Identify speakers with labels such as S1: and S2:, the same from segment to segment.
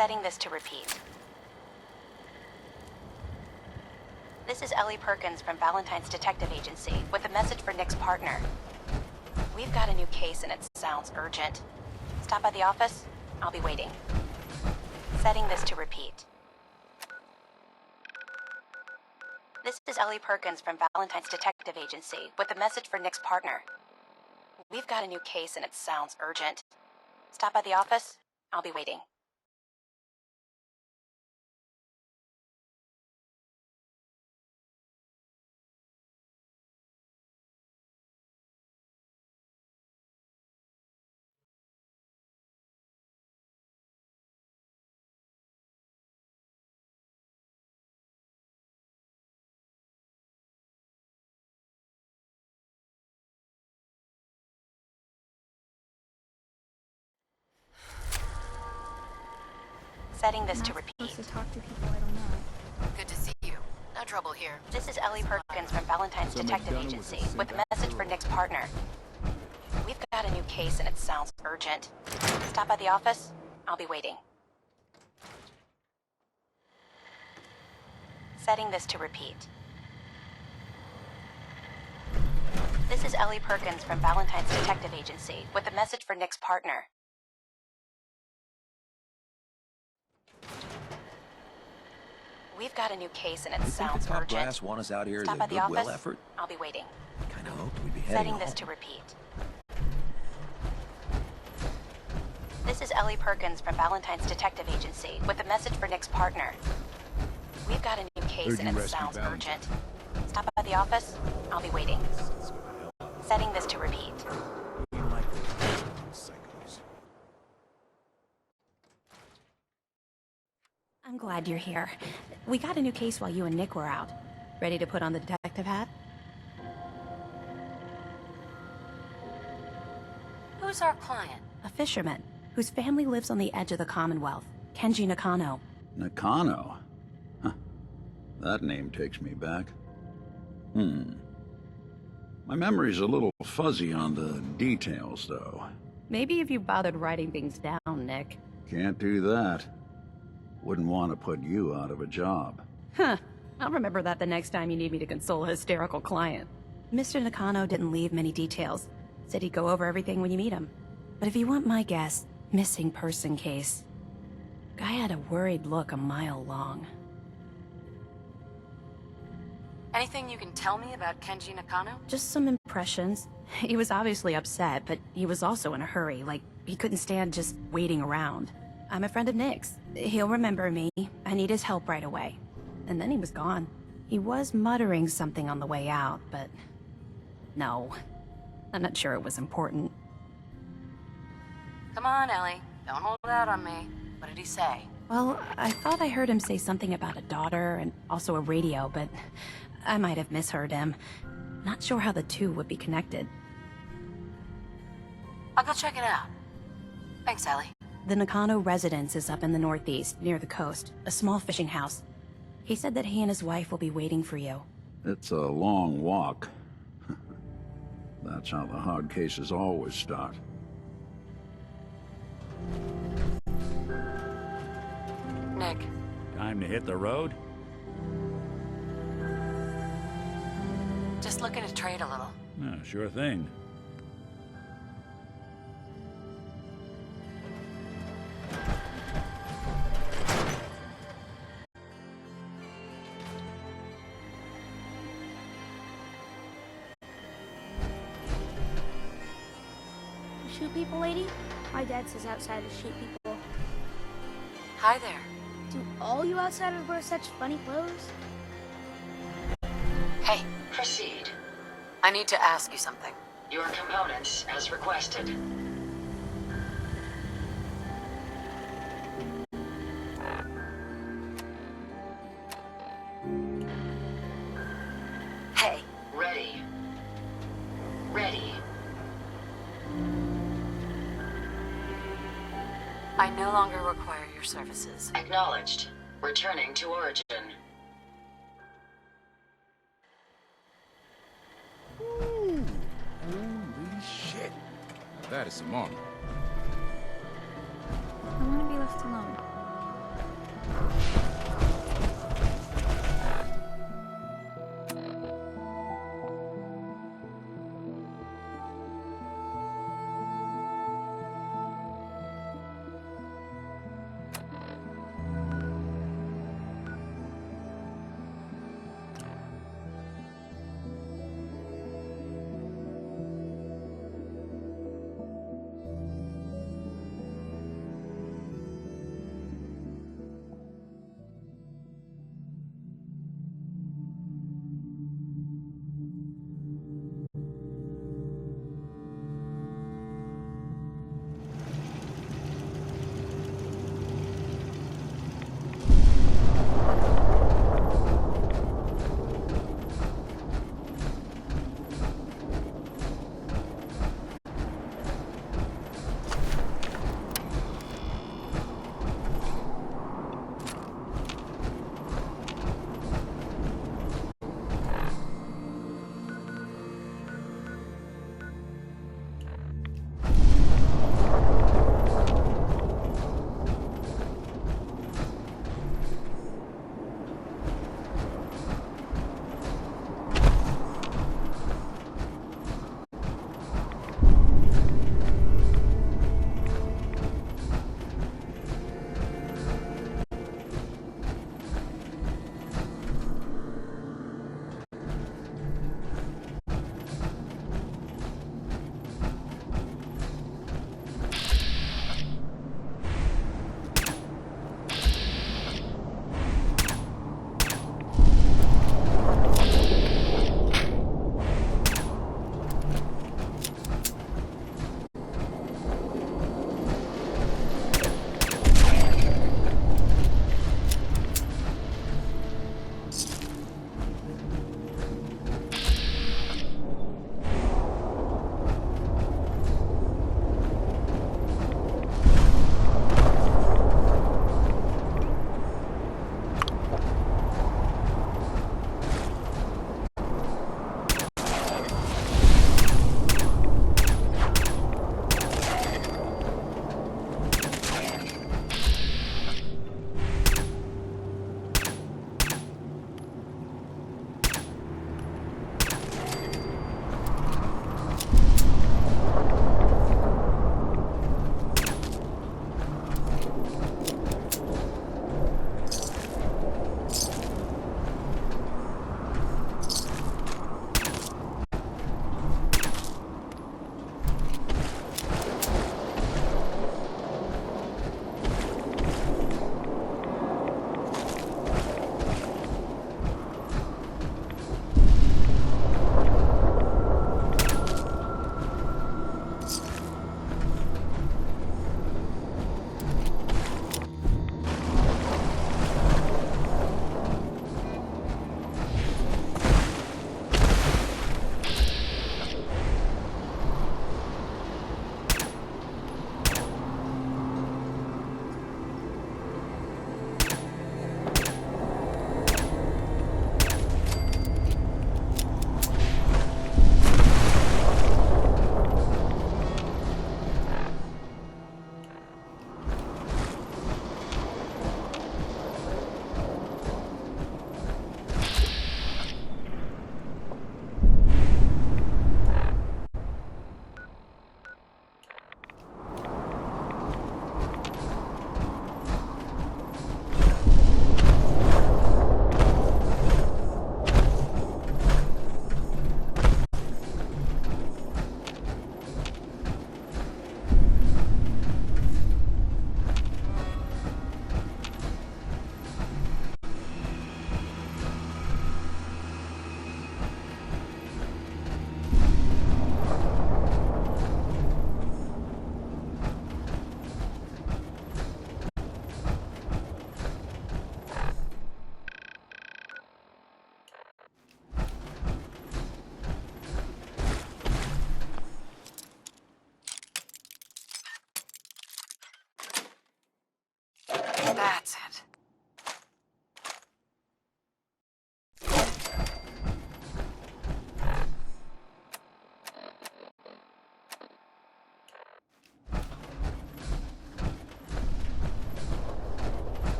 S1: Setting this to repeat. This is Ellie Perkins from Valentine's Detective Agency with a message for Nick's partner. We've got a new case and it sounds urgent. Stop by the office? I'll be waiting. Setting this to repeat. This is Ellie Perkins from Valentine's Detective Agency with a message for Nick's partner. We've got a new case and it sounds urgent. Stop by the office? I'll be waiting. Setting this to repeat.
S2: To talk to people I don't know.
S1: Good to see you. No trouble here. This is Ellie Perkins from Valentine's Detective Agency with a message for Nick's partner. We've got a new case and it sounds urgent. Stop by the office? I'll be waiting. Setting this to repeat. This is Ellie Perkins from Valentine's Detective Agency with a message for Nick's partner. We've got a new case and it sounds urgent.
S3: Brass want us out here
S1: Stop
S3: as
S1: by
S3: a
S1: the
S3: goodwill
S1: office?
S3: effort?
S1: I'll be waiting.
S3: Kind of hoped we'd be heading
S1: Setting
S3: home.
S1: this to repeat. This is Ellie Perkins from Valentine's Detective Agency with a message for Nick's partner. We've got a new case and it sounds urgent. Stop by the office? I'll be waiting. Setting this to repeat. I'm glad you're here. We got a new case while you and Nick were out. Ready to put on the detective hat? Who's our client? A fisherman, whose family lives on the edge of the Commonwealth. Kenji Nakano.
S4: Nakano? Huh. That name takes me back. My memory's a little fuzzy on the details, though.
S1: Maybe if you bothered writing things down, Nick.
S4: Can't do that. Wouldn't want to put you out of a job.
S1: Huh. I'll remember that the next time you need me to console a hysterical client. Mr. Nakano didn't leave many details. Said he'd go over everything when you meet him. But if you want my guess, missing person case. Guy had a worried look a mile long.
S5: Anything you can tell me about Kenji Nakano?
S1: Just some impressions. He was obviously upset, but he was also in a hurry, like he couldn't stand just waiting around. I'm a friend of Nick's. He'll remember me. I need his help right away. And then he was gone. He was muttering something on the way out, but... no. I'm not sure it was important.
S5: Come on, Ellie. Don't hold out on me. What did he say?
S1: Well, I thought I heard him say something about a daughter and also a radio, but I might have misheard him. Not sure how the two would be connected.
S5: I'll go check it out. Thanks, Ellie.
S1: The Nakano residence is up in the northeast, near the coast. A small fishing house. He said that he and his wife will be waiting for you.
S4: It's a long walk. That's how the hard cases always start.
S5: Nick.
S6: Time to hit the road?
S5: Just looking to trade a little.
S6: No, sure thing.
S2: Shoot people, lady? My dad says outsiders shoot people.
S5: Hi there.
S2: Do all you outsiders wear such funny clothes?
S5: Hey,
S7: Proceed.
S5: I need to ask you something.
S7: Your components as requested.
S5: Hey.
S7: Ready. Ready.
S5: I no longer require your services.
S7: Acknowledged. Returning to origin.
S8: Ooh, holy shit. Now that is some armor.
S2: I want to be left alone.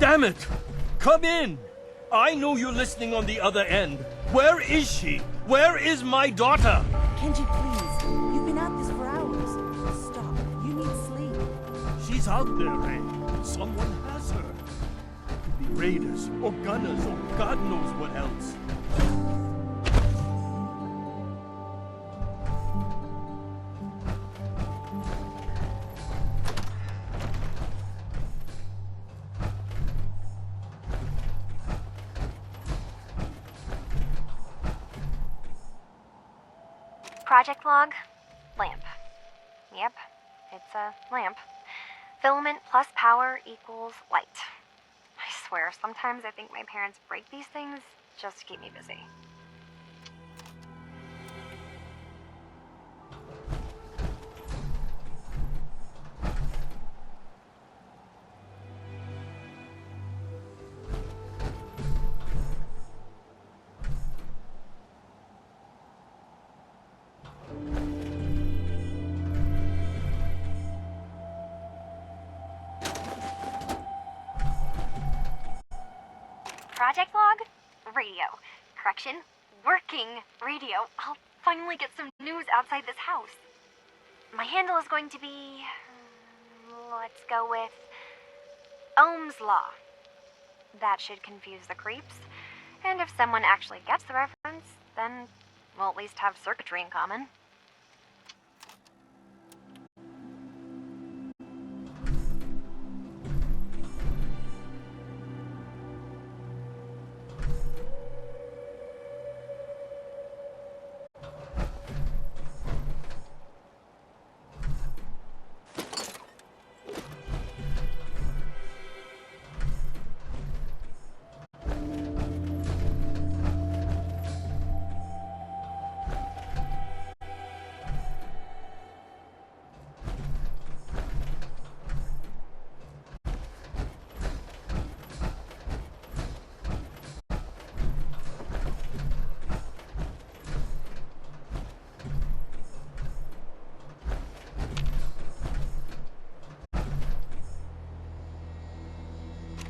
S9: Damn it! Come in! I know you're listening on the other end. Where is she? Where is my daughter?
S10: Kenji, please. You've been at this for hours. Stop. You need sleep.
S9: She's out there, Ray. Someone has her. Could be raiders, or gunners, or God knows what else.
S11: Project log, lamp. Yep, it's a lamp. Filament plus power equals light. I swear, sometimes I think my parents break these things just to keep me busy. Project log? Radio. Correction, working radio. I'll finally get some news outside this house. My handle is going to be... let's go with... Ohm's Law. That should confuse the creeps. And if someone actually gets the reference, then we'll at least have circuitry in common.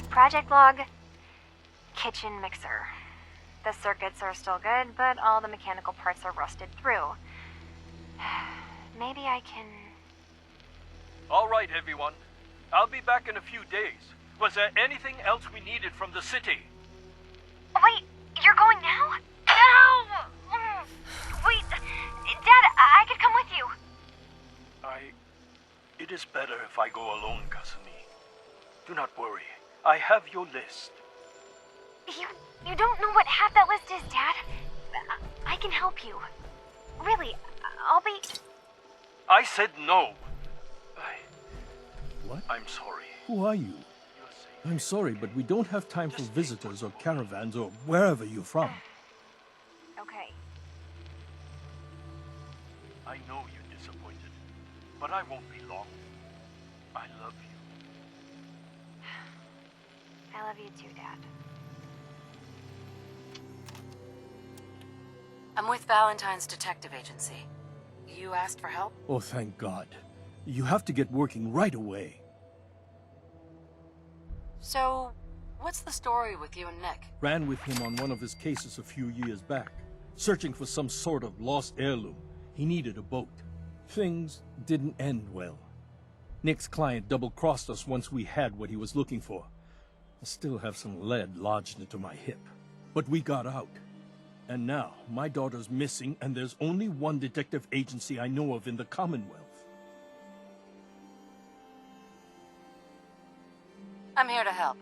S11: Project log, kitchen mixer. The circuits are still good, but all the mechanical parts are rusted through. Maybe I can...
S9: All right, everyone. I'll be back in a few days. Was there anything else we needed from the city?
S11: Wait, you're going now? No! Wait, Dad, I could come with you.
S9: It is better if I go alone, Kasumi. Do not worry. I have your list.
S11: You don't know what half that list is, Dad. I can help you. Really, I'll be...
S9: I said no.
S8: What?
S9: I'm sorry.
S8: Who are you? I'm sorry, but we don't have time for visitors or caravans or wherever you're from.
S11: Okay.
S9: I know you're disappointed, but I won't be long. I love you.
S11: I love you too, Dad.
S5: I'm with Valentine's detective agency. You asked for help?
S8: Oh, thank God. You have to get working right away.
S5: So, what's the story with you and Nick?
S8: Ran with him on one of his cases a few years back, searching for some sort of lost heirloom. He needed a boat. Things didn't end well. Nick's client double-crossed us once we had what he was looking for. I still have some lead lodged into my hip. But we got out. And now, my daughter's missing, and there's only one detective agency I know of in the Commonwealth.
S5: I'm here to help.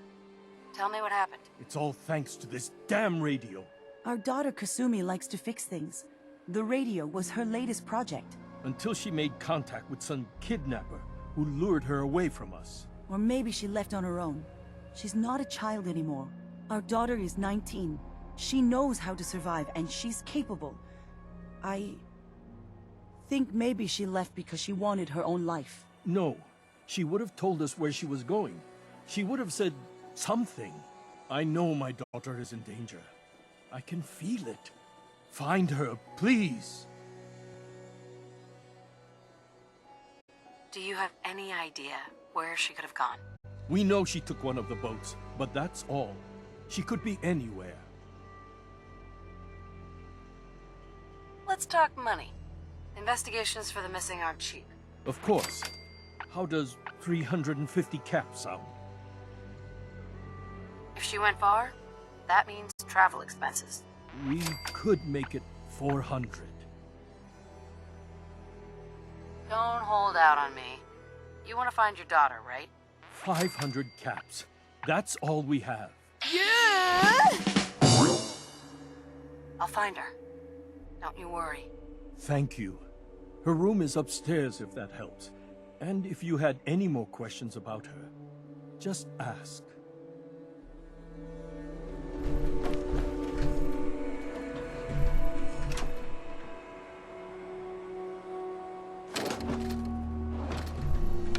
S5: Tell me what happened.
S8: It's all thanks to this damn radio.
S10: Our daughter Kasumi likes to fix things. The radio was her latest project.
S8: Until she made contact with some kidnapper who lured her away from us.
S10: Or maybe she left on her own. She's not a child anymore. Our daughter is 19. She knows how to survive, and she's capable. I think maybe she left because she wanted her own life.
S8: No. She would have told us where she was going. She would have said something. I know my daughter is in danger. I can feel it. Find her, please.
S5: Do you have any idea where she could have gone?
S8: We know she took one of the boats, but that's all. She could be anywhere.
S5: Let's talk money. Investigations for the missing aren't cheap.
S8: Of course. How does 350 caps sound?
S5: If she went far, that means travel expenses.
S8: We could make it 400.
S5: Don't hold out on me. You want to find your daughter, right?
S8: 500 caps. That's all we have.
S5: I'll find her. Don't you worry.
S8: Thank you. Her room is upstairs if that helps. And if you had any more questions about her, just ask.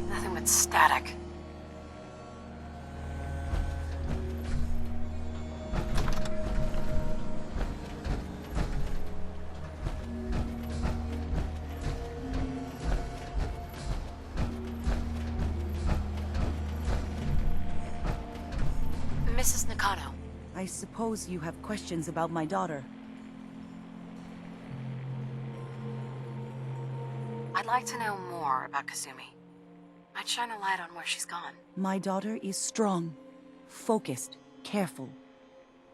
S5: Nothing but static. Mrs. Nakano.
S10: I suppose you have questions about my daughter.
S5: I'd like to know more about Kazumi. Might shine a light on where she's gone.
S10: My daughter is strong, focused, careful.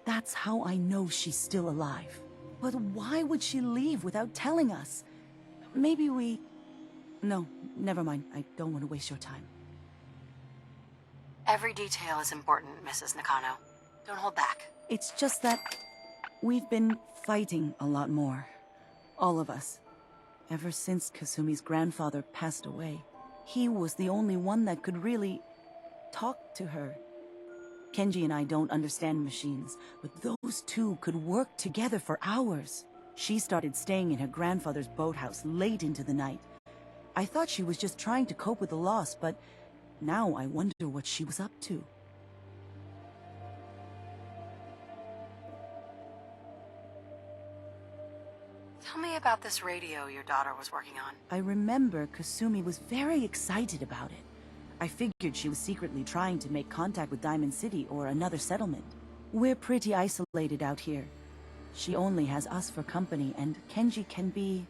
S10: That's how I know she's still alive. But why would she leave without telling us? Maybe we... No, never mind. I don't want to waste your time.
S5: Every detail is important, Mrs. Nakano. Don't hold back.
S10: It's just that we've been fighting a lot more. All of us. Ever since Kasumi's grandfather passed away. He was the only one that could really talk to her. Kenji and I don't understand machines, but those two could work together for hours. She started staying in her grandfather's boathouse late into the night. I thought she was just trying to cope with the loss, but now I wonder what she was up to.
S5: Tell me about this radio your daughter was working on.
S10: I remember Kasumi was very excited about it. I figured she was secretly trying to make contact with Diamond City or another settlement. We're pretty isolated out here. She only has us for company, and Kenji can be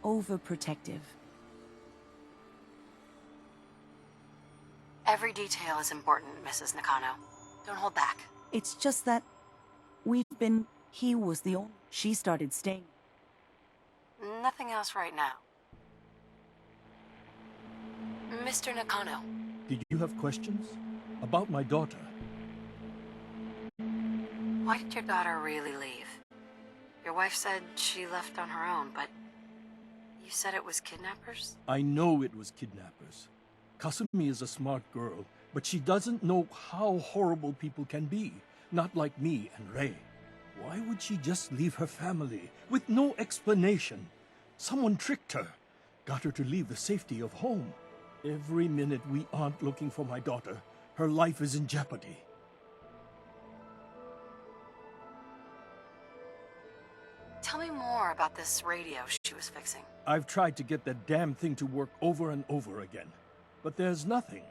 S10: overprotective.
S5: Every detail is important, Mrs. Nakano. Don't hold back.
S10: It's just that he was the only... She started staying...
S5: Nothing else right now. Mr. Nakano.
S8: Did you have questions? About my daughter?
S5: Why did your daughter really leave? Your wife said she left on her own, but you said it was kidnappers?
S8: I know it was kidnappers. Kasumi is a smart girl, but she doesn't know how horrible people can be. Not like me and Rei. Why would she just leave her family with no explanation? Someone tricked her, got her to leave the safety of home. Every minute we aren't looking for my daughter, her life is in jeopardy.
S5: Tell me more about this radio she was fixing.
S8: I've tried to get that damn thing to work over and over again, but there's nothing.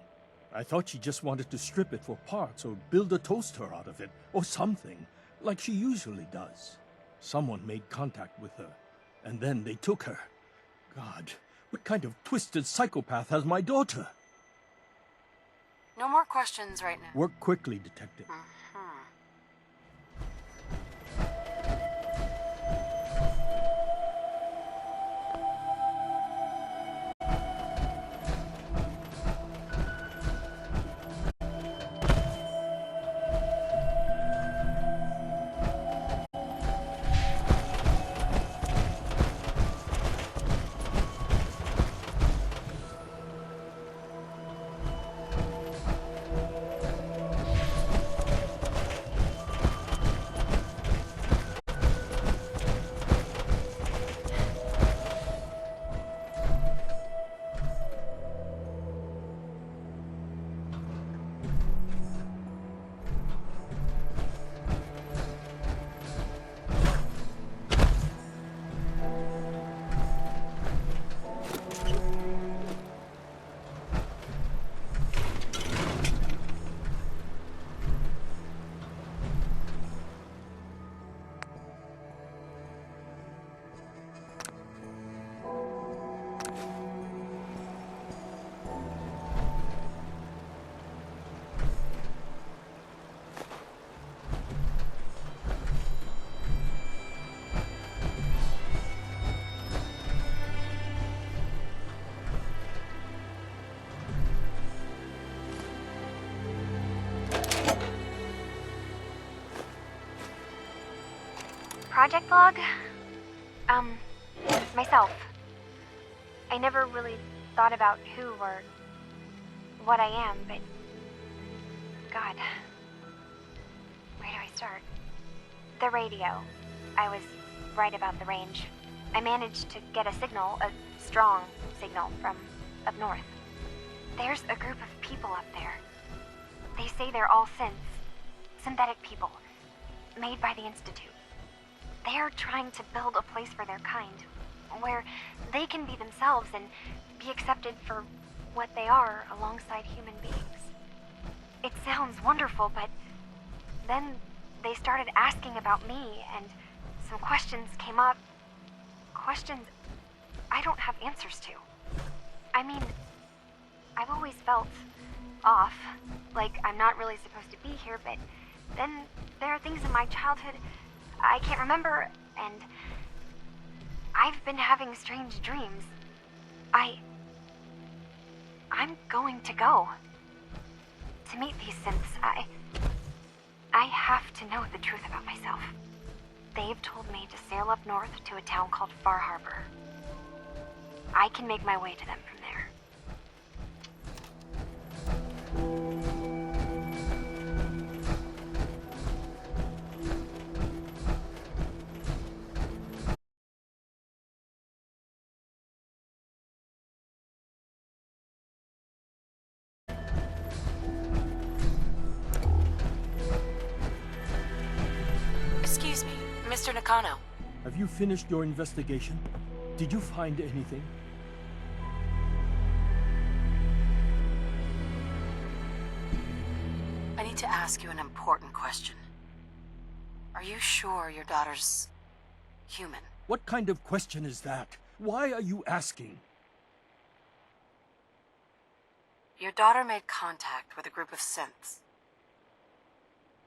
S8: I thought she just wanted to strip it for parts or build a toaster out of it, or something, like she usually does. Someone made contact with her, and then they took her. God, what kind of twisted psychopath has my daughter?
S5: No more questions right now.
S8: Work quickly, Detective.
S11: project log? Myself. I never really thought about who or what I am, but... God. Where do I start? The radio. I was right about the range. I managed to get a signal, a strong signal, from up north. There's a group of people up there. They say they're all synthetic people, made by the Institute. They're trying to build a place for their kind, where they can be themselves and be accepted for what they are alongside human beings. It sounds wonderful, but then they started asking about me, and some questions came up. Questions I don't have answers to. I mean, I've always felt off, like I'm not really supposed to be here, but then there are things in my childhood I can't remember, and I've been having strange dreams. I'm going to go to meet these synths. I have to know the truth about myself. They've told me to sail up north to a town called Far Harbor. I can make my way to them from there.
S5: Excuse me, Mr. Nakano.
S8: Have you finished your investigation? Did you find anything?
S5: I need to ask you an important question. Are you sure your daughter's human?
S8: What kind of question is that? Why are you asking?
S5: Your daughter made contact with a group of synths.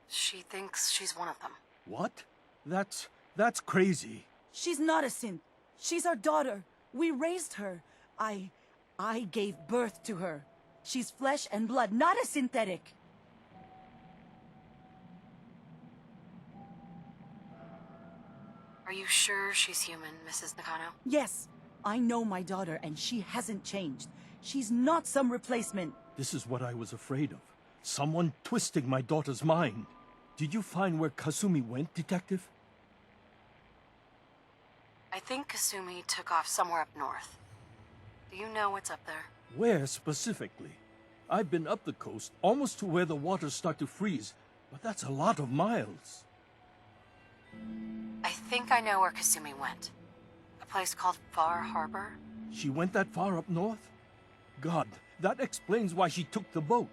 S5: She thinks she's one of them.
S8: What? That's crazy.
S10: She's not a synth. She's our daughter. We raised her. I gave birth to her. She's flesh and blood, not a synthetic.
S5: Are you sure she's human, Mrs. Nakano?
S10: Yes, I know my daughter, and she hasn't changed. She's not some replacement.
S8: This is what I was afraid of. Someone twisting my daughter's mind. Did you find where Kasumi went, Detective?
S5: I think Kasumi took off somewhere up north. Do you know what's up there?
S8: Where specifically? I've been up the coast, almost to where the waters start to freeze, but that's a lot of miles.
S5: I think I know where Kasumi went. A place called Far Harbor?
S8: She went that far up north? God, that explains why she took the boat.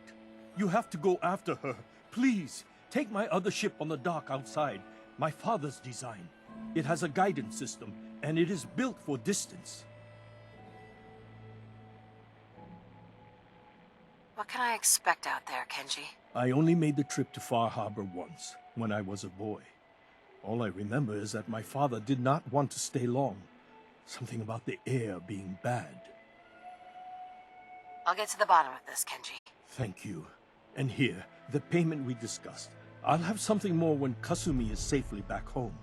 S8: You have to go after her. Please, take my other ship on the dock outside. My father's design. It has a guidance system, and it is built for distance.
S5: What can I expect out there, Kenji?
S8: I only made the trip to Far Harbor once, when I was a boy. All I remember is that my father did not want to stay long. Something about the air being bad.
S5: I'll get to the bottom of this, Kenji.
S8: Thank you. And here, the payment we discussed. I'll have something more when Kasumi is safely back home.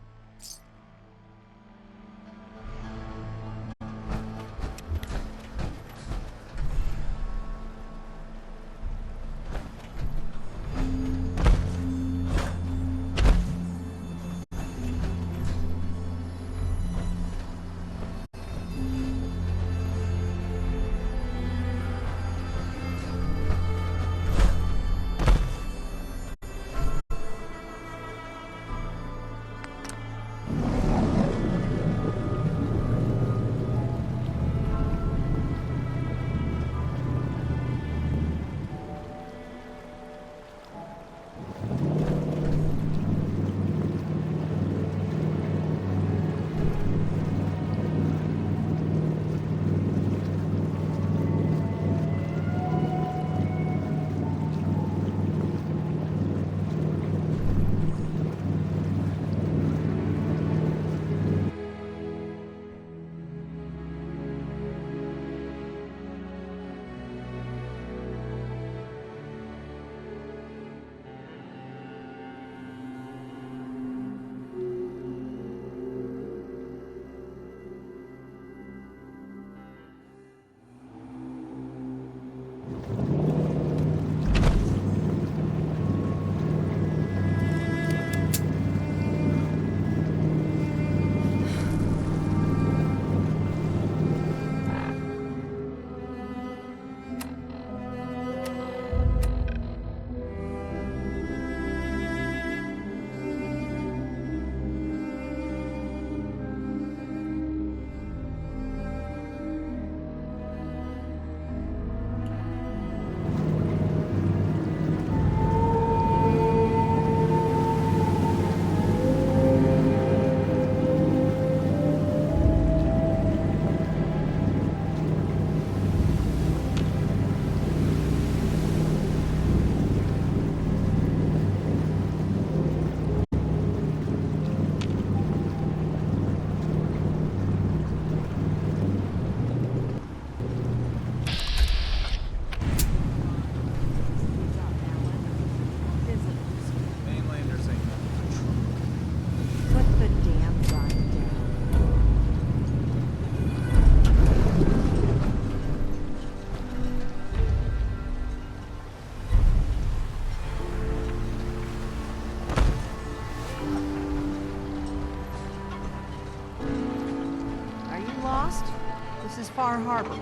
S12: Bar Harbor.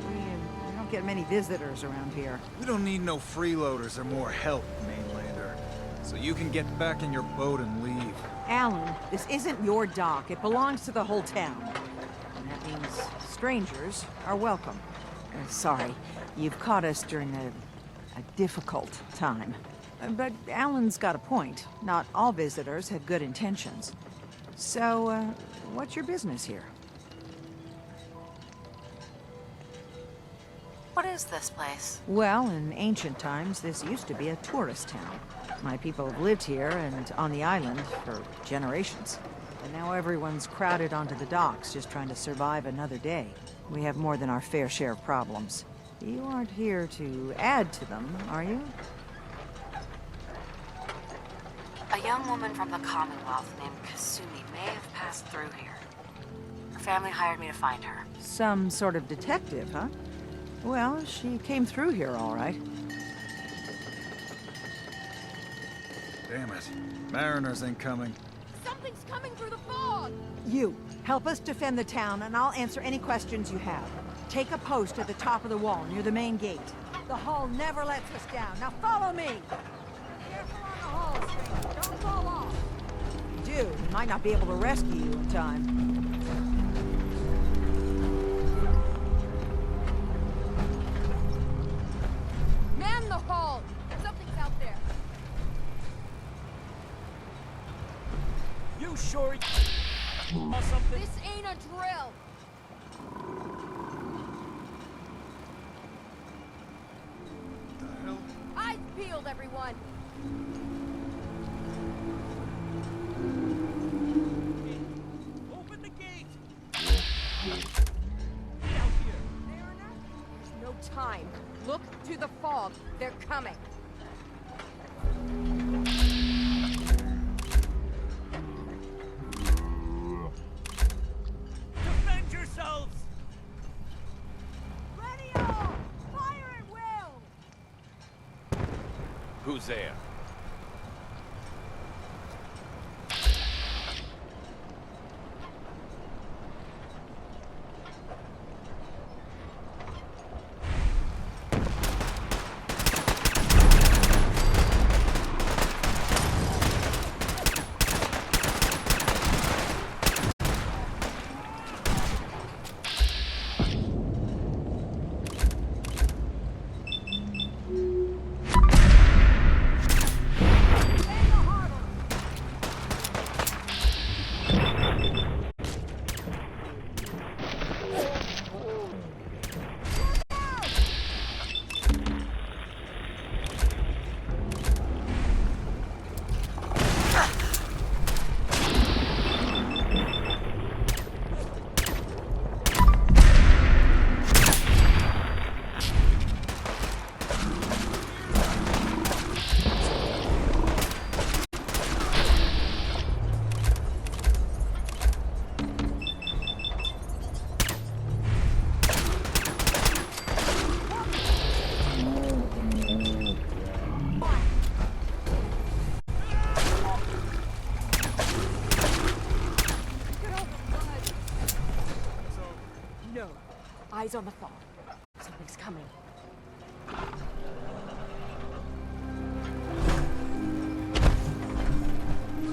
S12: We don't get many visitors around here.
S13: We don't need no freeloaders or more help, mainlander. So you can get back in your boat and leave.
S12: Alan, this isn't your dock. It belongs to the whole town. And that means strangers are welcome. Sorry, you've caught us during a difficult time. But Alan's got a point. Not all visitors have good intentions. So, what's your business here?
S5: What is this place?
S12: Well, in ancient times, this used to be a tourist town. My people have lived here and on the island for generations. And now everyone's crowded onto the docks, just trying to survive another day. We have more than our fair share of problems. You aren't here to add to them, are you?
S5: A young woman from the Commonwealth named Kasumi may have passed through here. Her family hired me to find her.
S12: Some sort of detective, huh? Well, she came through here all right.
S13: Damn it. Mariners ain't coming.
S2: Something's coming through the fog!
S12: You, help us defend the town, and I'll answer any questions you have. Take a post at the top of the wall, near the main gate. The hull never lets us down. Now follow me! Careful on the hull, stranger. Don't fall off. If you do, we might not be able to rescue you in time.
S2: Man the hull! Something's out there.
S9: You sure or something?
S2: This ain't a drill!
S13: The hell?
S2: Eyes peeled, everyone!
S9: Open the gate!
S2: There's no time. Look to the fog. They're coming.
S9: Defend yourselves!
S2: Ready all! Fire at will!
S9: Who's there?
S2: Eyes on the fog. Something's coming.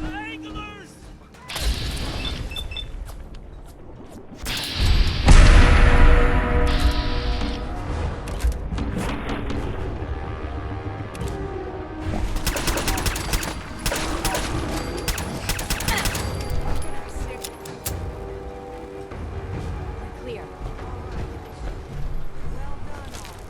S9: Anglers!
S2: Clear.
S12: Well done, all.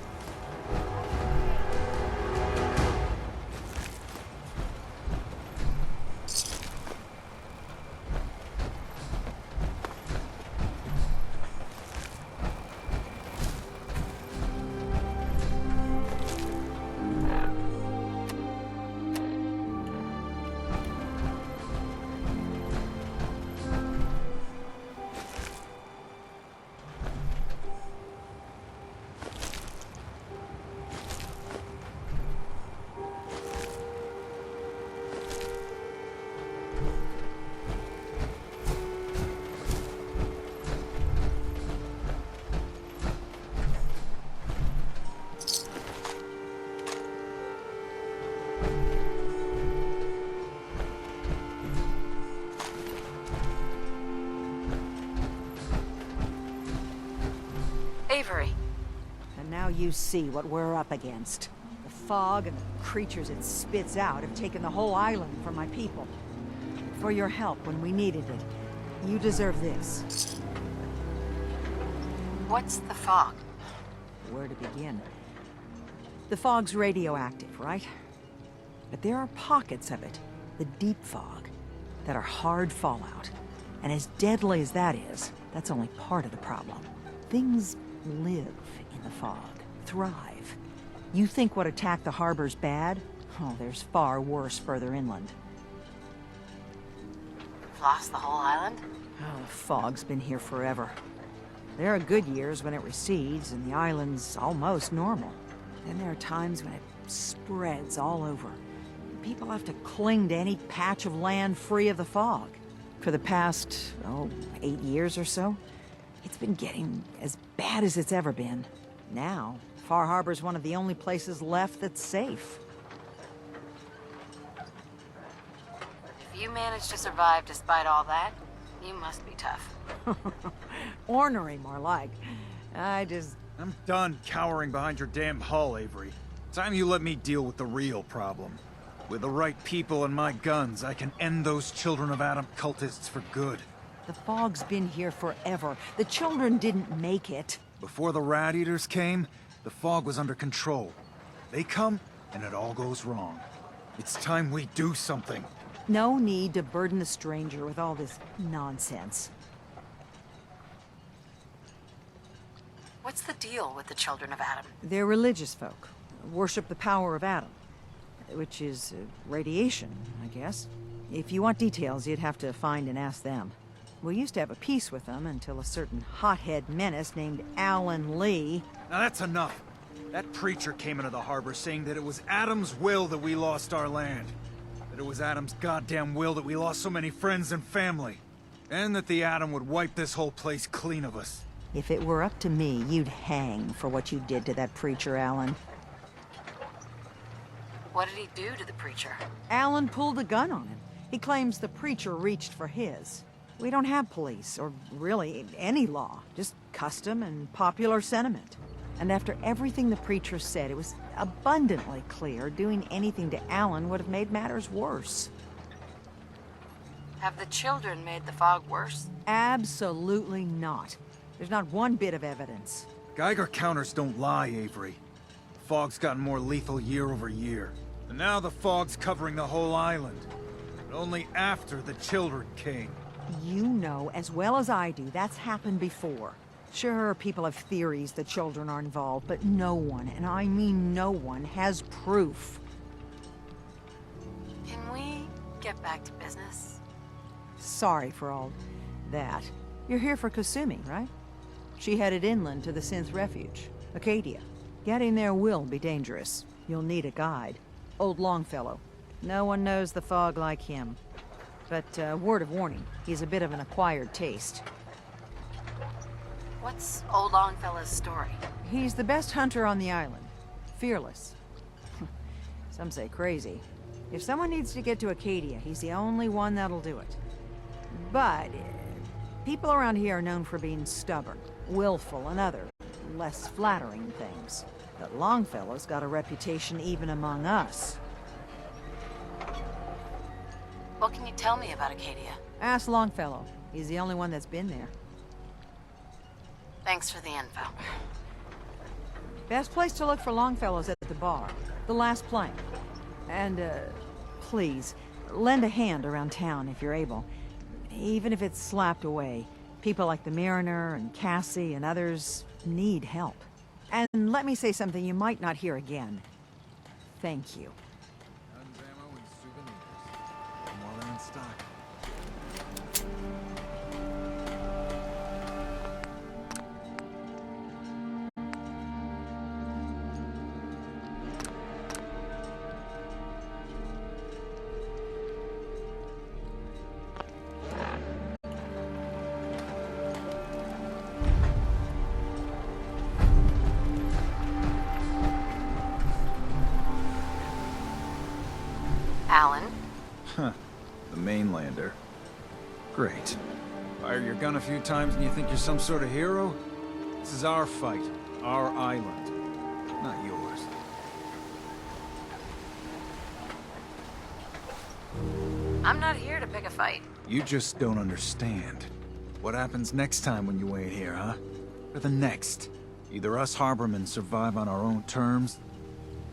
S12: Now you see what we're up against. The fog and the creatures it spits out have taken the whole island from my people. For your help when we needed it, you deserve this.
S5: What's the fog?
S12: Where to begin? The fog's radioactive, right? But there are pockets of it, the deep fog, that are hard fallout. And as deadly as that is, that's only part of the problem. Things live in the fog, thrive. You think what attacked the harbor's bad? Oh, there's far worse further inland.
S5: Lost the whole island?
S12: Oh, the fog's been here forever. There are good years when it recedes and the island's almost normal. Then there are times when it spreads all over. People have to cling to any patch of land free of the fog. For the past, 8 years or so, it's been getting as bad as it's ever been. Now, Far Harbor's one of the only places left that's safe.
S5: If you managed to survive despite all that, you must be tough.
S12: Ornery, more like. I'm
S13: done cowering behind your damn hull, Avery. Time you let me deal with the real problem. With the right people and my guns, I can end those Children of Adam cultists for good.
S12: The fog's been here forever. The children didn't make it.
S13: Before the Rat Eaters came, the fog was under control. They come, and it all goes wrong. It's time we do something.
S12: No need to burden the stranger with all this nonsense.
S5: What's the deal with the Children of Adam?
S12: They're religious folk. Worship the power of Adam. Which is radiation, I guess. If you want details, you'd have to find and ask them. We used to have a peace with them until a certain hothead menace named Alan Lee...
S13: Now that's enough. That preacher came into the harbor saying that it was Adam's will that we lost our land. That it was Adam's goddamn will that we lost so many friends and family. And that the Adam would wipe this whole place clean of us.
S12: If it were up to me, you'd hang for what you did to that preacher, Alan.
S5: What did he do to the preacher?
S12: Alan pulled a gun on him. He claims the preacher reached for his. We don't have police, or really any law, just custom and popular sentiment. And after everything the preacher said, it was abundantly clear doing anything to Alan would have made matters worse.
S5: Have the children made the fog worse?
S12: Absolutely not. There's not one bit of evidence.
S13: Geiger counters don't lie, Avery. The fog's gotten more lethal year over year. And now the fog's covering the whole island. But only after the children came.
S12: You know as well as I do that's happened before. Sure, people have theories the children are involved, but no one, and I mean no one, has proof.
S5: Can we get back to business?
S12: Sorry for all that. You're here for Kasumi, right? She headed inland to the Synth Refuge, Acadia. Getting there will be dangerous. You'll need a guide. Old Longfellow. No one knows the fog like him. But, word of warning, he's a bit of an acquired taste.
S5: What's Old Longfellow's story?
S12: He's the best hunter on the island. Fearless. Some say crazy. If someone needs to get to Acadia, he's the only one that'll do it. But, people around here are known for being stubborn, willful, and other, less flattering things. But Longfellow's got a reputation even among us.
S5: What can you tell me about Acadia?
S12: Ask Longfellow. He's the only one that's been there.
S5: Thanks for the info.
S12: Best place to look for Longfellow's at the bar. The last plank. And, please, lend a hand around town if you're able. Even if it's slapped away. People like the Mariner and Cassie and others need help. And let me say something you might not hear again. Thank you.
S13: Guns, ammo, and souvenirs. More than in stock.
S5: Alan?
S13: Huh. The mainlander. Great. Fire your gun a few times and you think you're some sort of hero? This is our fight. Our island. not yours.
S5: I'm not here to pick a fight.
S13: You just don't understand. What happens next time when you ain't here, huh? Or the next? Either us Harbormen survive on our own terms,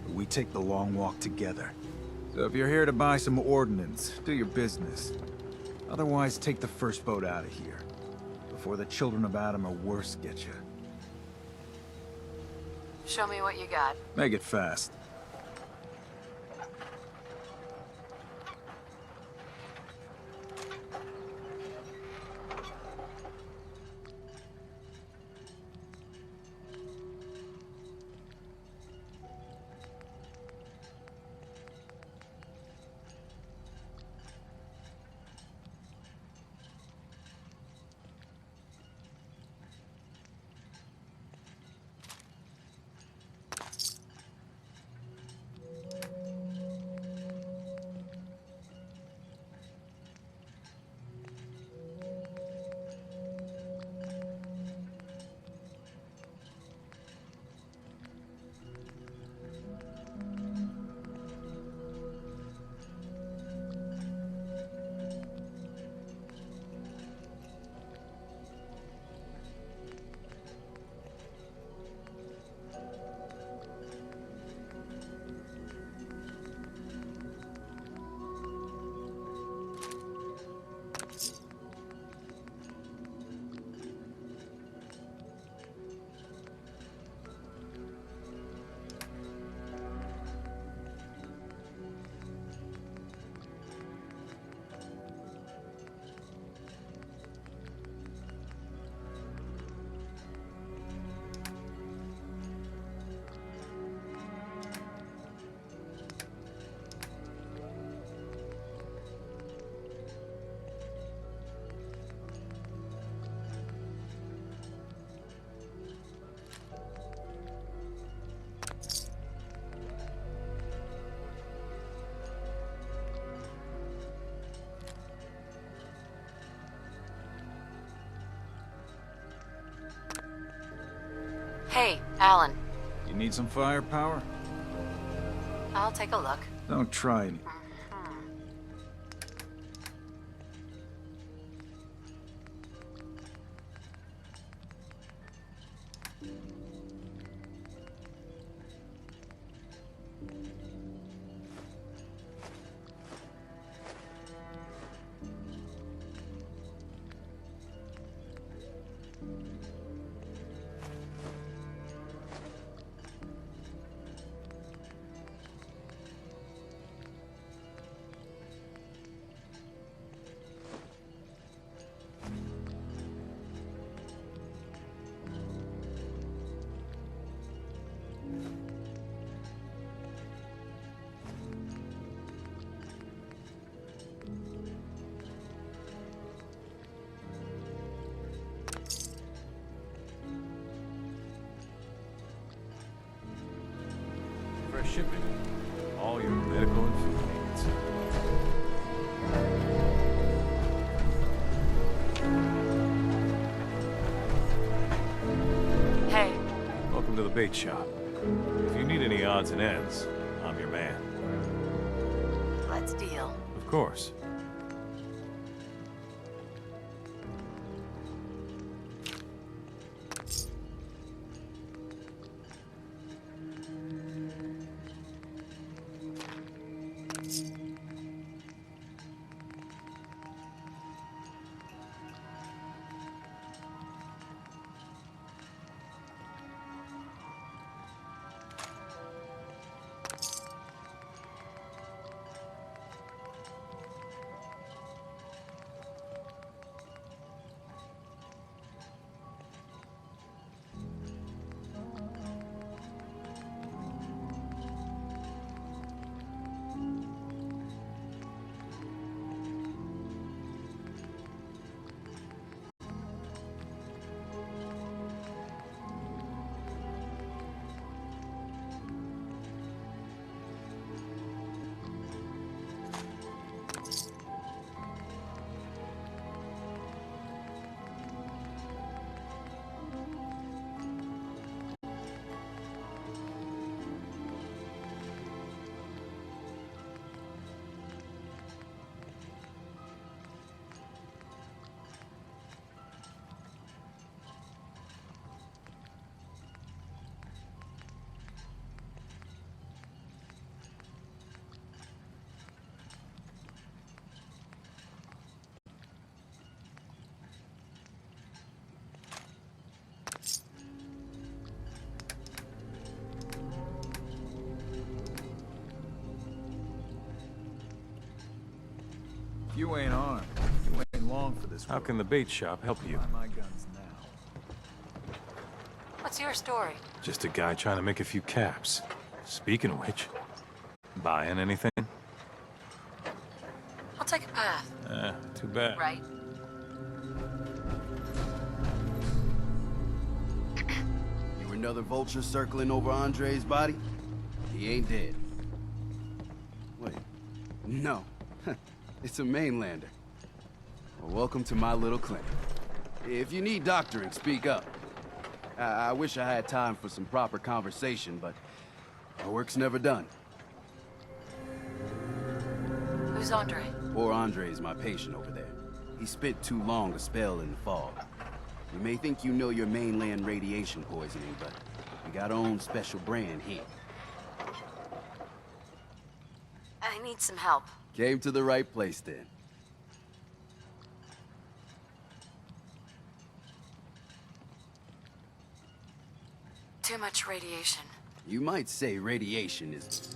S13: or we take the long walk together. So if you're here to buy some ordnance, do your business. Otherwise, take the first boat out of here, before the children of Adam or worse get you.
S5: Show me what you got.
S13: Make it fast.
S5: Hey, Alan.
S13: You need some firepower?
S5: I'll take a look.
S13: Don't try any.
S14: Fresh shipping. All your medical and food needs.
S5: Hey.
S14: Welcome to the bait shop. If you need any odds and ends, I'm your man.
S5: Let's deal.
S14: Of course.
S13: If you ain't armed, you ain't long for this
S14: How
S13: world.
S14: can the bait shop help you?
S13: Buy my guns now.
S5: What's your story?
S14: Just a guy trying to make a few caps. Speaking of which, buying anything?
S5: I'll take a path.
S14: Too bad.
S5: Right.
S15: You another vulture circling over Andre's body? He ain't dead. Wait. No. It's a mainlander. Well, welcome to my little clinic. If you need doctoring, speak up. I wish I had time for some proper conversation, but our work's never done.
S5: Who's Andre?
S15: Poor Andre's my patient over there. He spent too long a spell in the fog. You may think you know your mainland radiation poisoning, but we got our own special brand here.
S5: I need some help.
S15: Came to the right place then.
S5: Too much radiation.
S15: You might say radiation is...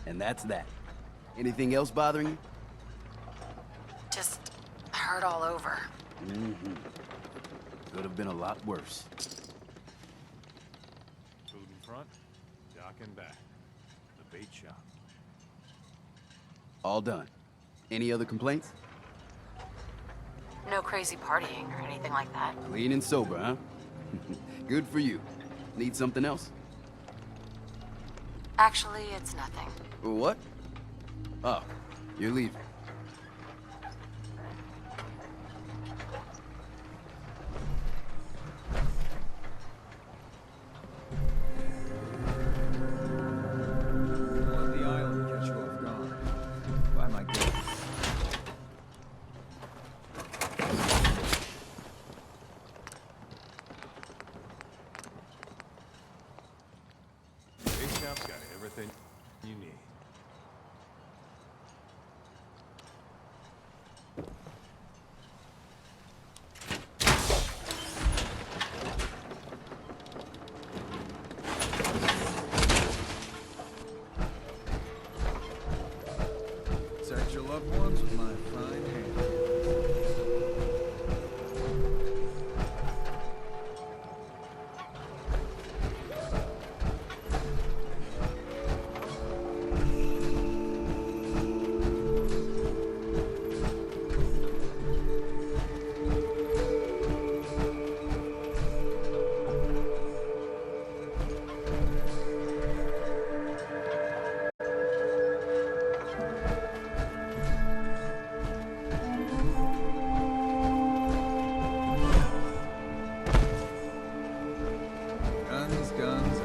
S15: And that's that. Anything else bothering you?
S5: Just hurt all over.
S15: Mm-hmm. Could have been a lot worse.
S14: Food in front, dock in back. The bait shop.
S15: All done. Any other complaints?
S5: No crazy partying or anything like that.
S15: Clean and sober, huh? Good for you. Need something else?
S5: Actually, it's nothing.
S15: What? Oh, you're leaving.
S13: Let the island catch you off guard. Buy my guns.
S14: Bait shop's got everything you need.
S13: Protect your loved ones with my fine hand. Guns, guns,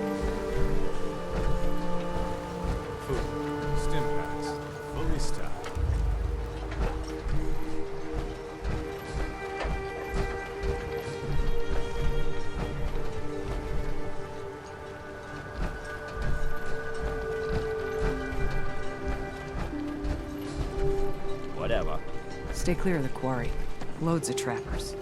S14: Food, stim packs, fully stocked.
S6: Whatever.
S12: Stay clear of the quarry. Loads of trappers.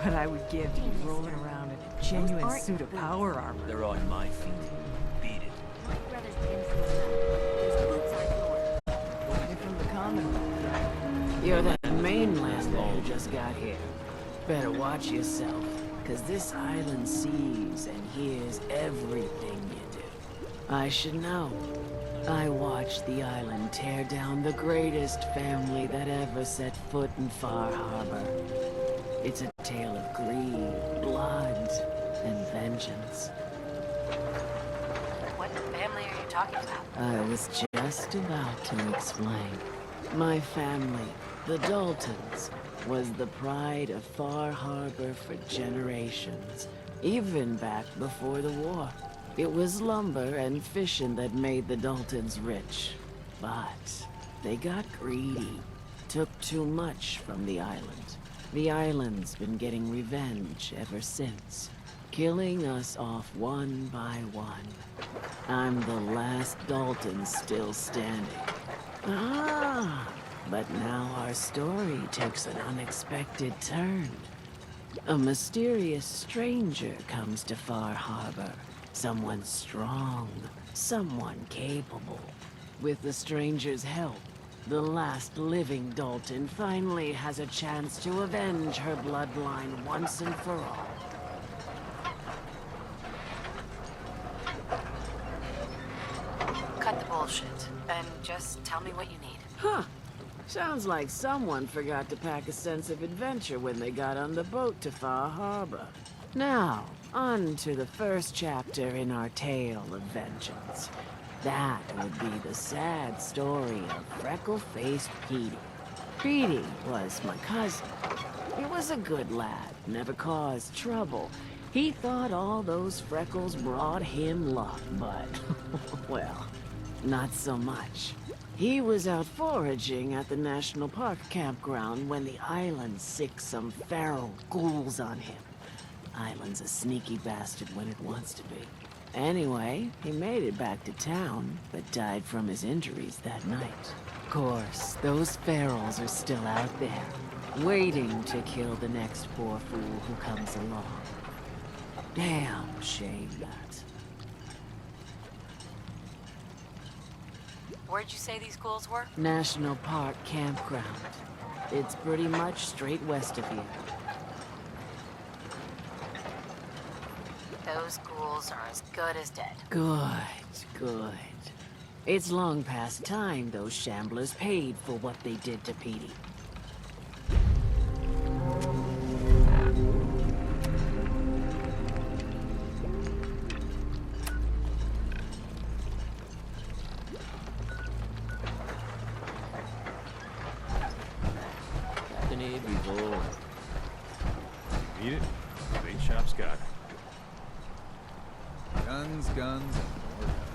S12: what I would give to be rolling around in a genuine suit of power armor.
S3: They're on my feet. Beat it.
S2: My brother's been through enough. Those boots aren't yours.
S12: You're from the Commonwealth. You're that mainlander who just got here. Better watch yourself, because this island sees and hears everything you do. I should know. I watched the island tear down the greatest family that ever set foot in Far Harbor. It's a tale of greed, blood, and vengeance.
S5: What family are you talking about?
S12: I was just about to explain. My family, the Daltons, was the pride of Far Harbor for generations, even back before the war. It was lumber and fishing that made the Daltons rich. But they got greedy, took too much from the island. The island's been getting revenge ever since, killing us off one by one. I'm the last Dalton still standing. But now our story takes an unexpected turn. A mysterious stranger comes to Far Harbor. Someone strong, someone capable. With the stranger's help, the last living Dalton finally has a chance to avenge her bloodline once and for all.
S5: Cut the bullshit, and just tell me what you need.
S12: Huh. Sounds like someone forgot to pack a sense of adventure when they got on the boat to Far Harbor. Now, on to the first chapter in our tale of vengeance. That would be the sad story of freckle-faced Petey. Petey was my cousin. He was a good lad, never caused trouble. He thought all those freckles brought him luck, but, well, not so much. He was out foraging at the National Park campground when the island sicked some feral ghouls on him. Island's a sneaky bastard when it wants to be. Anyway, he made it back to town, but died from his injuries that night. Of course, those ferals are still out there, waiting to kill the next poor fool who comes along. Damn shame that.
S5: Where'd you say these ghouls were?
S12: National Park campground. It's pretty much straight west of here.
S5: Those ghouls are as good as dead.
S12: Good. It's long past time those shamblers paid for what they did to Petey.
S14: Eat it. Bait shop's got it.
S13: Guns, guns, and more guns.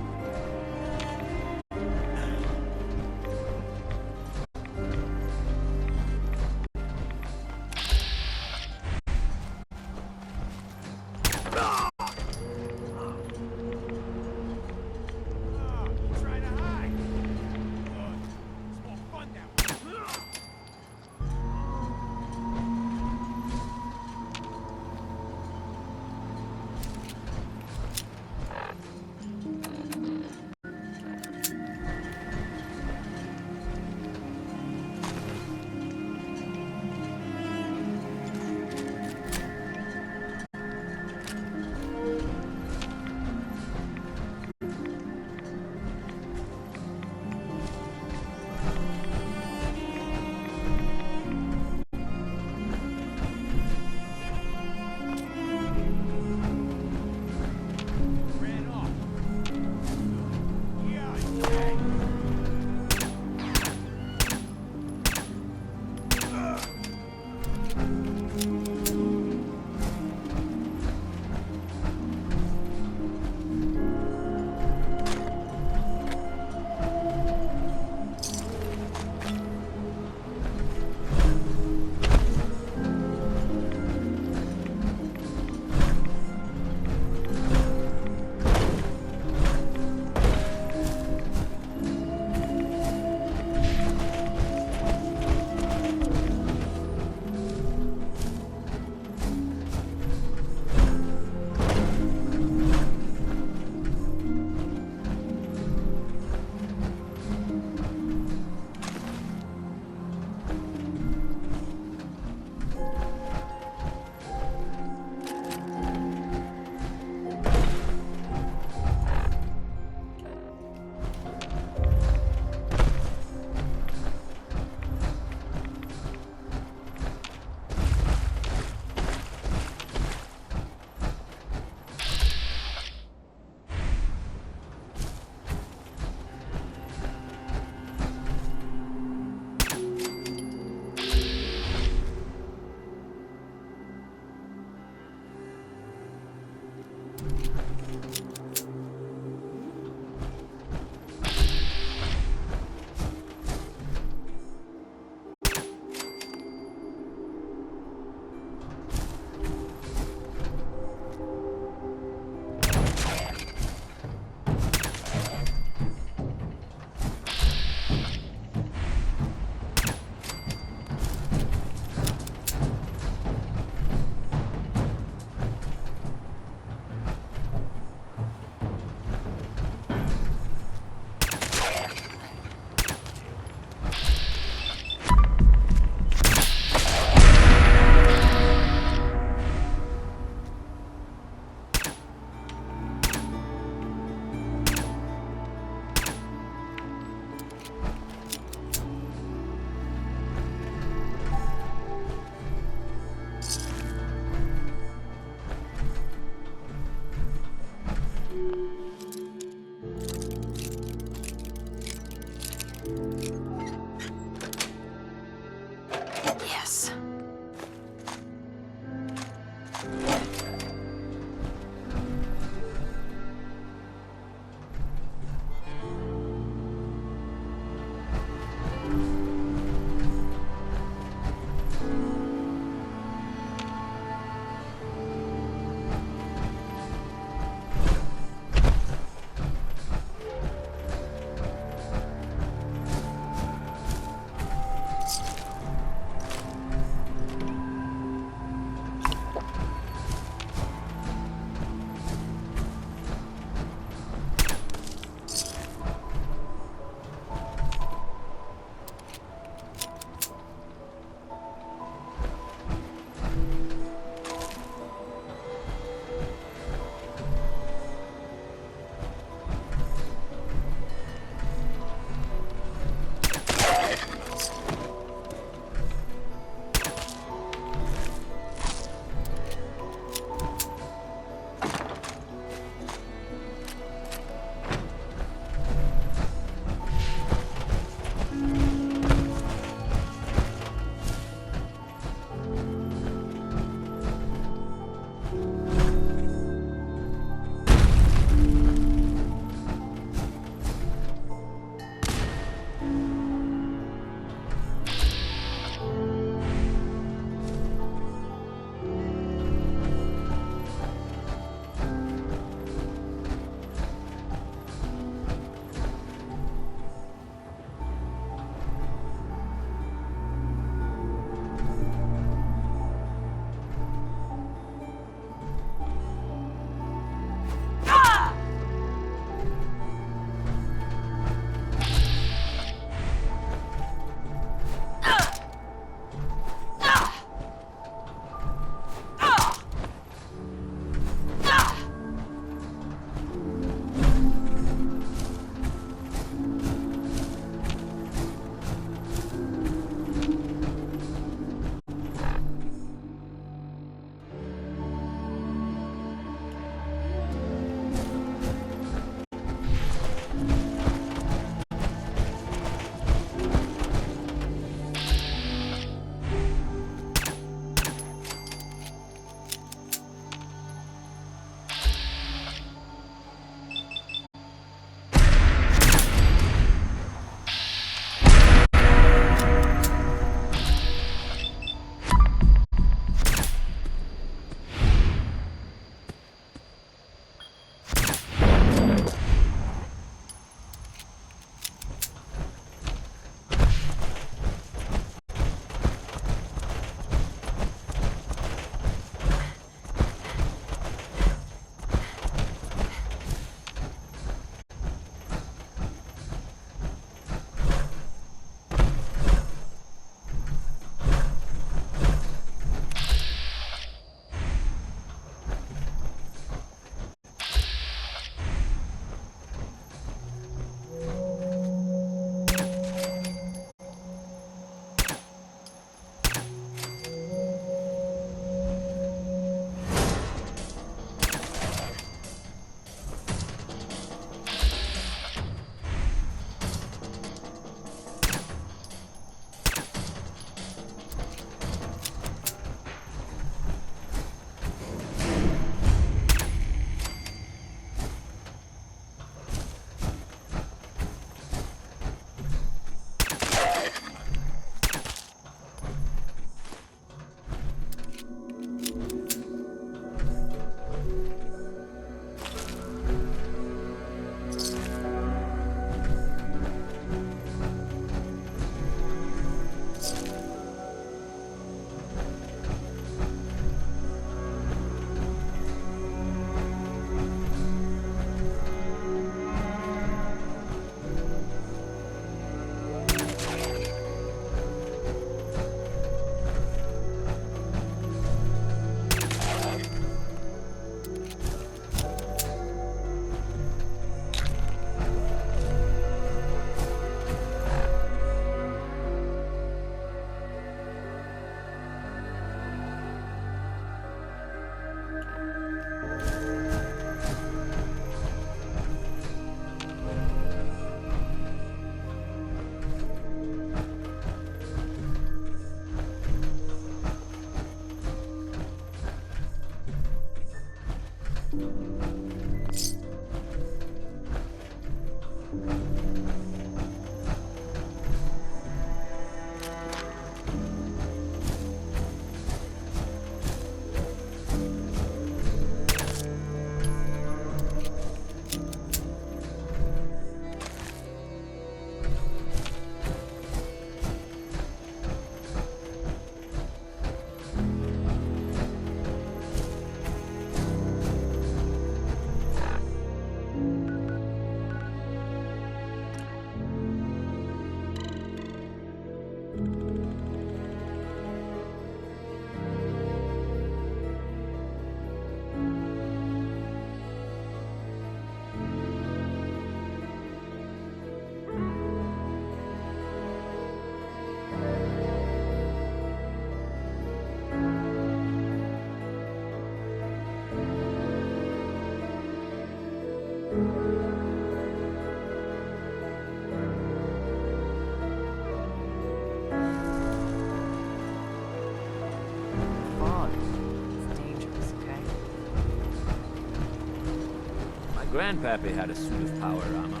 S3: Grandpappy had a suit of power armor.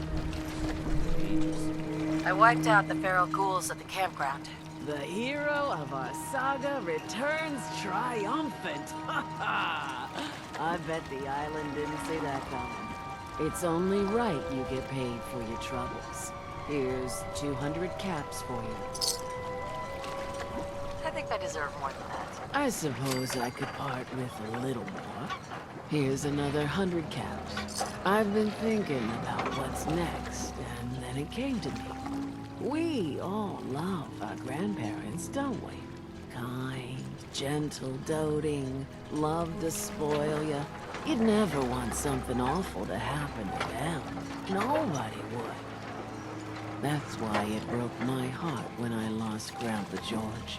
S5: I wiped out the feral ghouls at the campground.
S16: The hero of our saga returns triumphant. Ha ha! I bet the island didn't see that coming. It's only right you get paid for your troubles. Here's 200 caps for you.
S5: I think I deserve more than that.
S16: I suppose I could part with a little more. Here's another 100 caps. I've been thinking about what's next, and then it came to me. We all love our grandparents, don't we? Kind, gentle, doting, love to spoil you. You'd never want something awful to happen to them. Nobody would. That's why it broke my heart when I lost Grandpa George.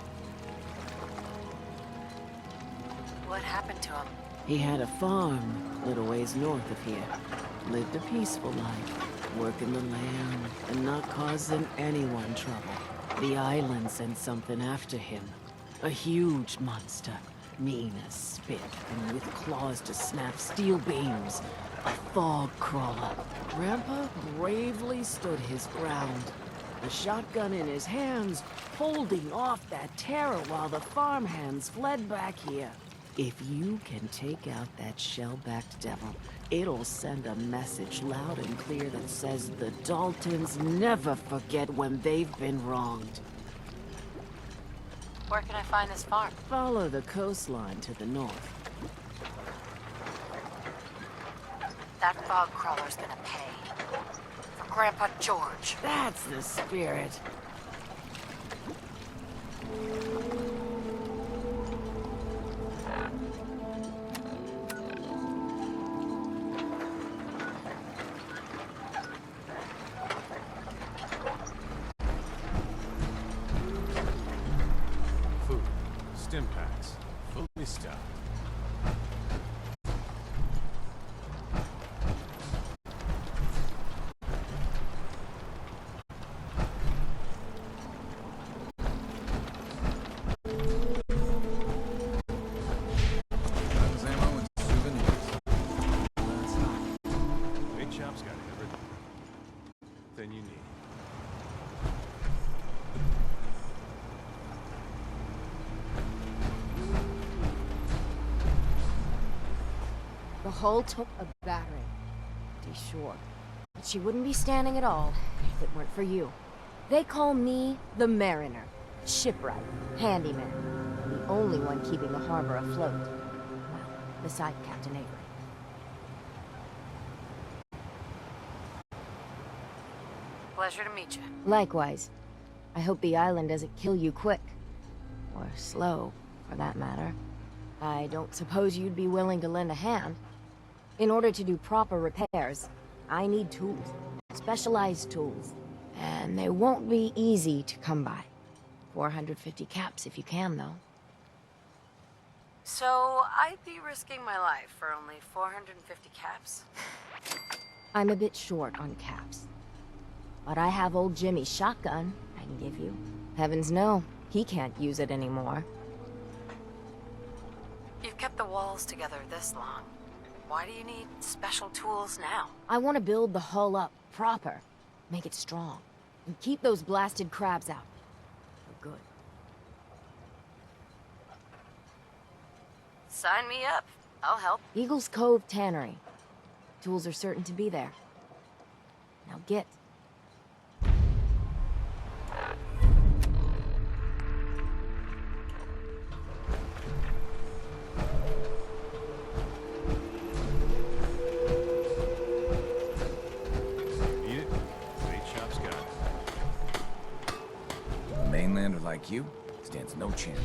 S5: What happened to him?
S16: He had a farm, little ways north of here. Lived a peaceful life, working the land and not causing anyone trouble. The island sent something after him. A huge monster, mean as spit and with claws to snap steel beams. A fog crawler. Grandpa bravely stood his ground. A shotgun in his hands, holding off that terror while the farmhands fled back here. If you can take out that shell-backed devil, it'll send a message loud and clear that says the Daltons never forget when they've been wronged.
S5: Where can I find this farm?
S16: Follow the coastline to the north.
S5: That fog crawler's gonna pay. For Grandpa George.
S16: That's the spirit.
S14: Stim packs, fully stocked.
S13: Guns, ammo, and souvenirs.
S14: Big Chop's got everything. Then you need.
S2: The hull took a battering, to be sure. But she wouldn't be standing at all if it weren't for you. They call me the Mariner, shipwright, handyman, the only one keeping the harbor afloat. Well, beside Captain Avery.
S5: Pleasure to meet you.
S2: Likewise. I hope the island doesn't kill you quick. Or slow, for that matter. I don't suppose you'd be willing to lend a hand. In order to do proper repairs, I need tools. Specialized tools. And they won't be easy to come by. 450 caps if you can, though.
S5: So, I'd be risking my life for only 450 caps?
S2: I'm a bit short on caps. But I have old Jimmy's shotgun I can give you. Heavens no, he can't use it anymore.
S5: You've kept the walls together this long. Why do you need special tools now?
S2: I want to build the hull up, proper. Make it strong. And keep those blasted crabs out. For good.
S5: Sign me up. I'll help.
S2: Eagle's Cove Tannery. Tools are certain to be there. Now get.
S14: Eat it. Bait shop's got it.
S17: A mainlander like you stands no chance.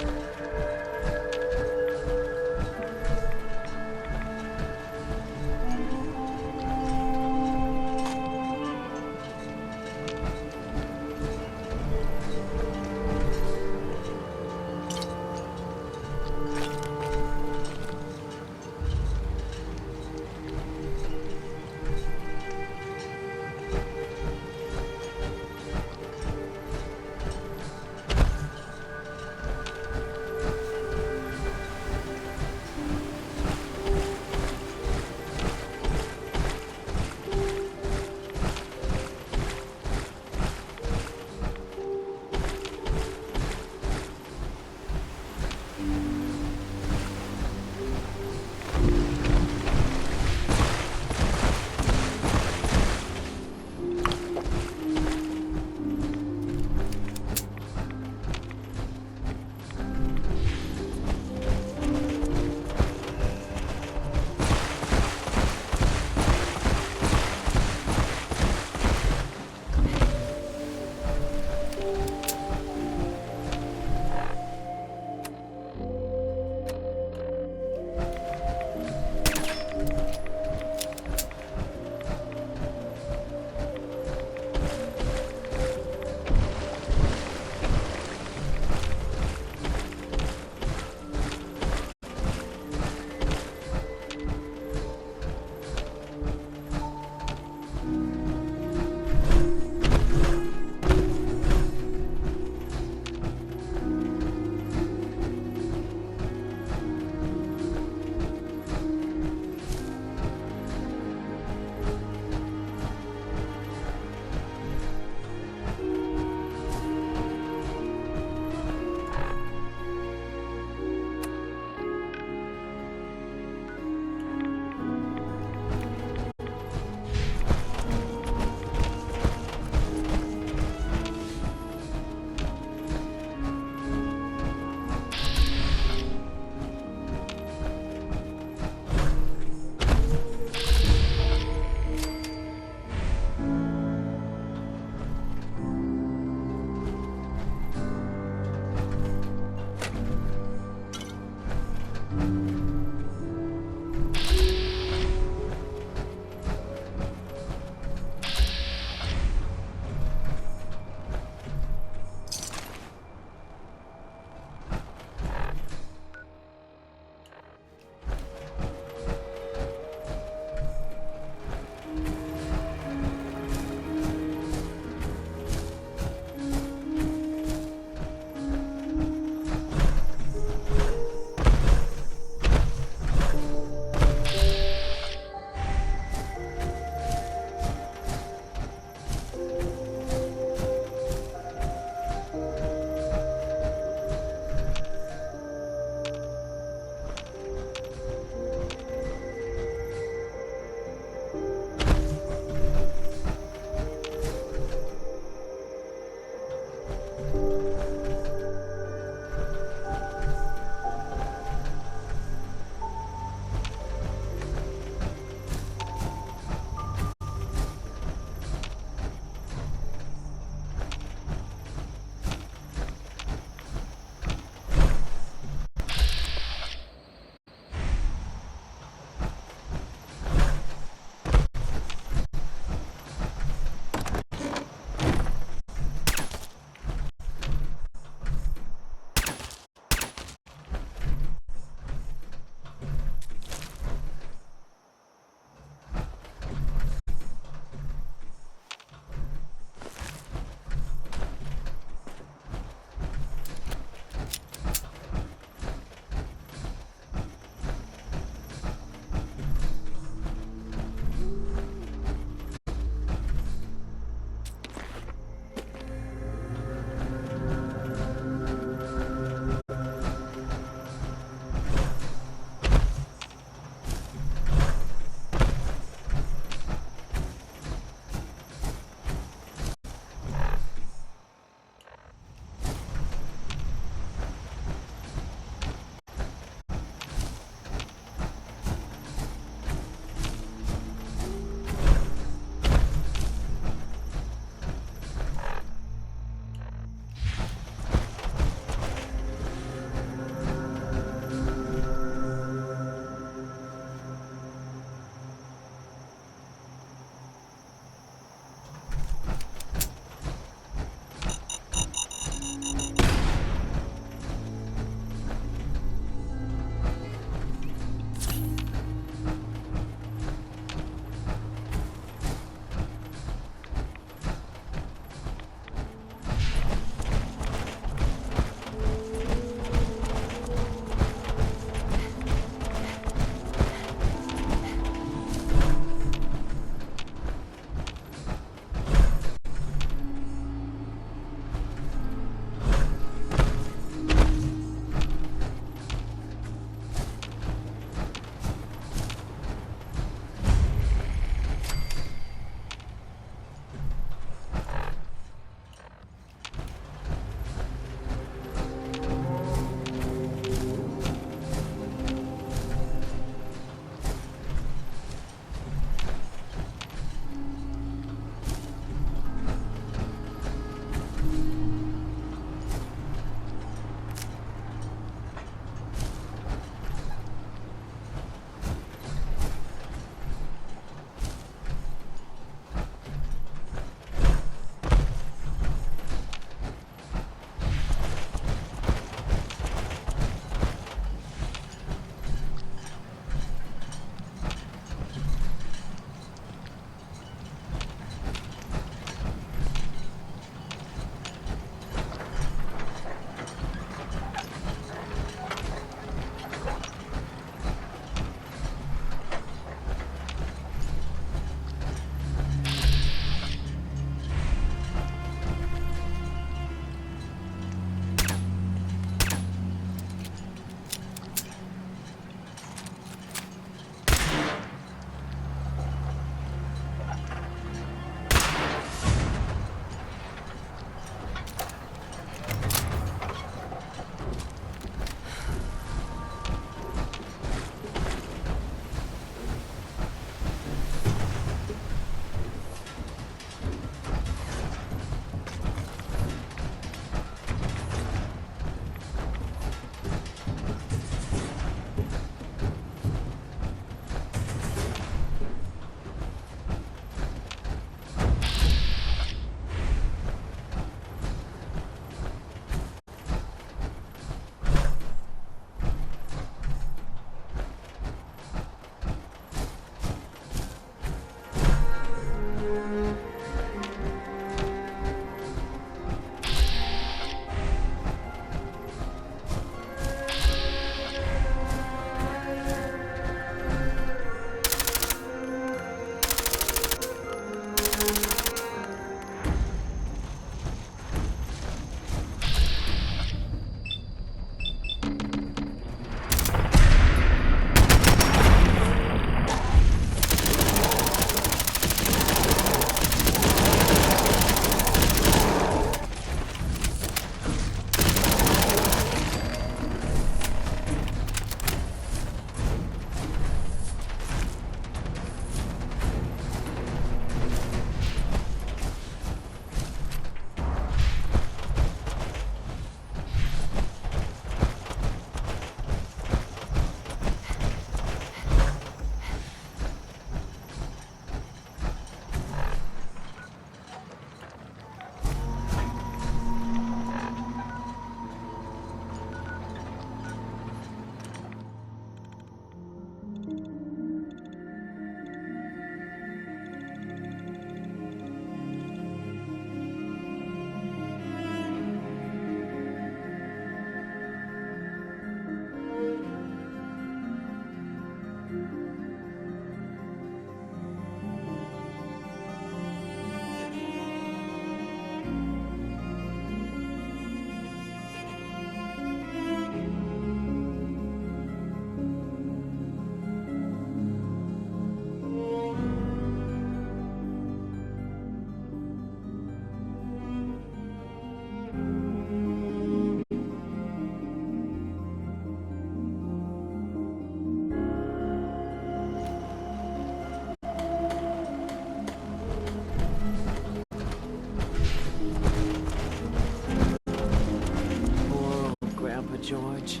S16: George.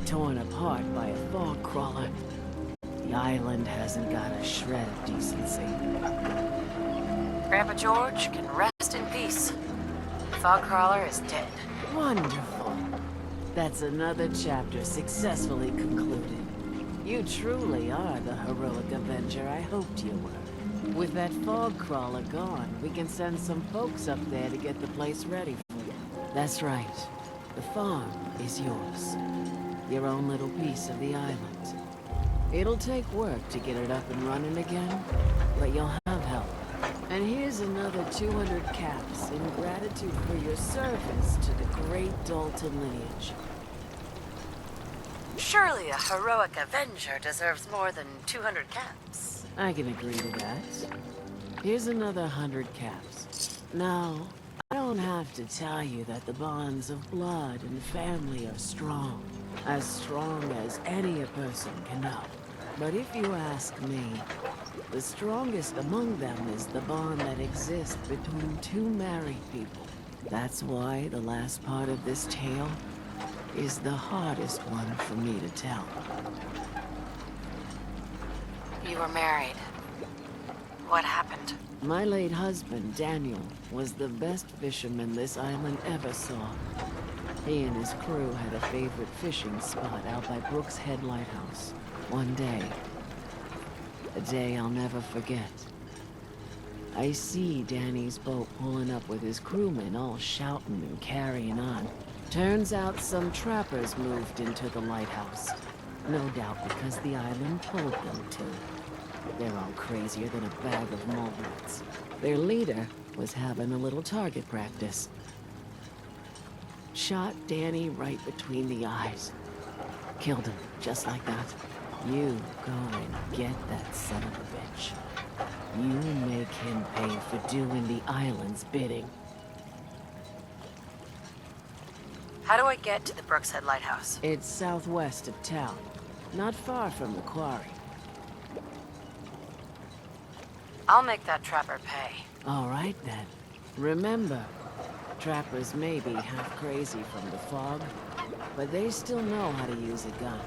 S16: Torn apart by a fog crawler. The island hasn't got a shred of decency.
S5: Grandpa George can rest in peace. Fogcrawler is dead.
S16: Wonderful. That's another chapter successfully concluded. You truly are the heroic Avenger I hoped you were. With that fog crawler gone, we can send some folks up there to get the place ready for you. That's right. The farm is yours. Your own little piece of the island. It'll take work to get it up and running again, but you'll have help. And here's another 200 caps in gratitude for your service to the great Dalton lineage.
S5: Surely a heroic Avenger deserves more than 200 caps.
S16: I can agree to that. Here's another 100 caps. Now, I don't have to tell you that the bonds of blood and family are strong. As strong as any a person can know. But if you ask me, the strongest among them is the bond that exists between two married people. That's why the last part of this tale is the hardest one for me to tell.
S5: You were married. What happened?
S16: My late husband, Daniel, was the best fisherman this island ever saw. He and his crew had a favorite fishing spot out by Brooks Head Lighthouse. One day. A day I'll never forget. I see Danny's boat pulling up with his crewmen all shouting and carrying on. Turns out some trappers moved into the lighthouse. No doubt because the island told them to. They're all crazier than a bag of mole rats. Their leader was having a little target practice. Shot Danny right between the eyes. Killed him, just like that. You go and get that son of a bitch. You make him pay for doing the island's bidding.
S5: How do I get to the Brooks Head Lighthouse?
S16: It's southwest of town, not far from the quarry.
S5: I'll make that trapper pay.
S16: All right, then. Remember, trappers may be half crazy from the fog, but they still know how to use a gun.